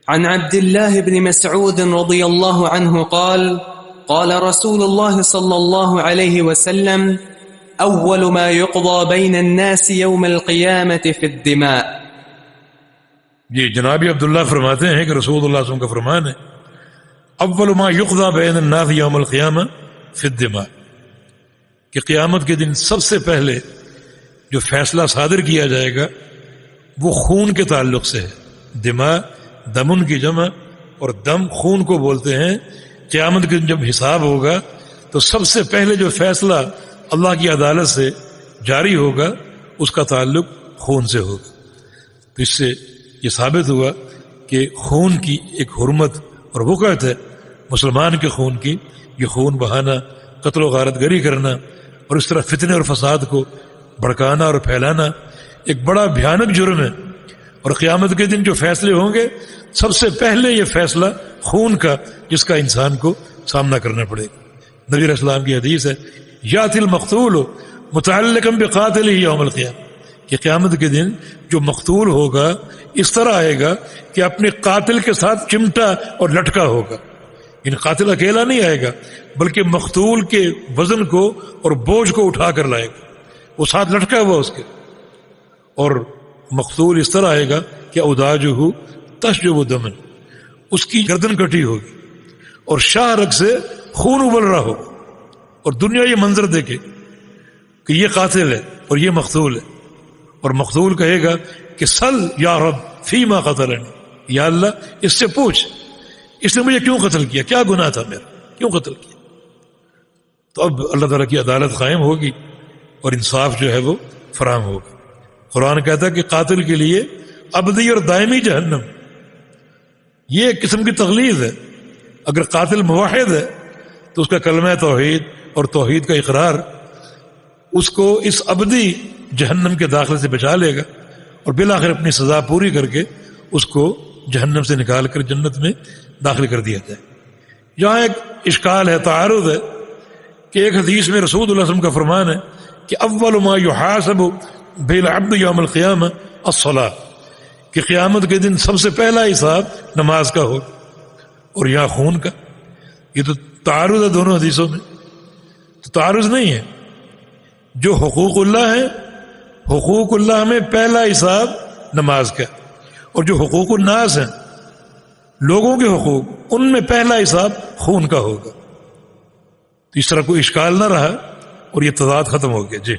عن عبد الله بن مسعود رضي الله عنه قال قال رسول الله صلى الله عليه وسلم أول ما يقضى بين الناس يوم القيامة في الدماء. جی جناب عبداللہ فرماتے ہیں کہ رسول اللہ صلی اللہ علیہ وسلم کا فرمان ہے اول ما یقضى بین الناس یوم القیامہ فی الدماء، کہ قیامت کے دن سب سے پہلے جو فیصلہ صادر کیا جائے گا وہ خون کے تعلق سے ہے۔ دماء دمن کی جمع، اور دم خون کو بولتے ہیں۔ قیامت کے دن جب حساب ہوگا تو سب سے پہلے جو فیصلہ اللہ کی عدالت سے جاری ہوگا اس کا تعلق خون سے ہوگا۔ تو اس سے یہ ثابت ہوا کہ خون کی ایک حرمت اور وقعت ہے، مسلمان کے خون کی۔ یہ خون بہانا، قتل و غارت گری کرنا اور اس طرح فتنے اور فساد کو بھڑکانا اور پھیلانا ایک بڑا بھیانک جرم ہے۔ اور قیامت کے دن جو فیصلے ہوں گے سب سے پہلے یہ فیصلہ خون کا، جس کا انسان کو سامنا کرنا پڑے گا۔ نبی علیہ السلام کی حدیث ہے یاتی المقتول متعلقا بقاتلہ یوم القیامہ، کہ قیامت کے دن جو مقتول ہوگا اس طرح آئے گا کہ اپنے قاتل کے ساتھ چمٹا اور لٹکا ہوگا۔ ان قاتل اکیلا نہیں آئے گا بلکہ مقتول کے وزن کو اور بوجھ کو اٹھا کر لائے گا، وہ ساتھ لٹکا ہوا اس کے۔ اور مقتول اس طرح آئے گا کہ اداجہ تشجب دمن، اس کی گردن کٹی ہوگی اور شاہ رگ سے خون ابل رہا ہوگا، اور دنیا یہ منظر دیکھے کہ یہ قاتل ہے اور یہ مقتول ہے۔ اور مقتول کہے گا کہ سل یا رب فیما قتلنی، یا اللہ اس سے پوچھ اس نے مجھے کیوں قتل کیا، کیا گناہ تھا میرا، کیوں قتل کیا۔ تو اب اللہ تعالیٰ کی عدالت قائم ہوگی اور انصاف جو ہے وہ فراہم ہوگا۔ قرآن کہتا ہے کہ قاتل کے لیے ابدی اور دائمی جہنم، یہ ایک قسم کی تغلیظ ہے۔ اگر قاتل موحد ہے تو اس کا کلمہ توحید اور توحید کا اقرار اس کو اس ابدی جہنم کے داخلے سے بچا لے گا، اور بالآخر اپنی سزا پوری کر کے اس کو جہنم سے نکال کر جنت میں داخل کر دیا جائے۔ یہاں ایک اشکال ہے، تعارض ہے کہ ایک حدیث میں رسول اللہ صلی اللہ علیہ وسلم کا فرمان ہے کہ اول ما یحاسب بہ العبد یوم القیامہ الصلاۃ، کہ قیامت کے دن سب سے پہلا حساب نماز کا ہو، اور یہاں خون کا۔ یہ تو تعارض ہے دونوں حدیثوں میں۔ تو تعارض نہیں ہے، جو حقوق اللہ ہے، حقوق اللہ میں پہلا حساب نماز کا، اور جو حقوق الناس ہیں، لوگوں کے حقوق، ان میں پہلا حساب خون کا ہوگا۔ تو اس طرح کوئی اشکال نہ رہا اور یہ تضاد ختم ہو گیا۔ جی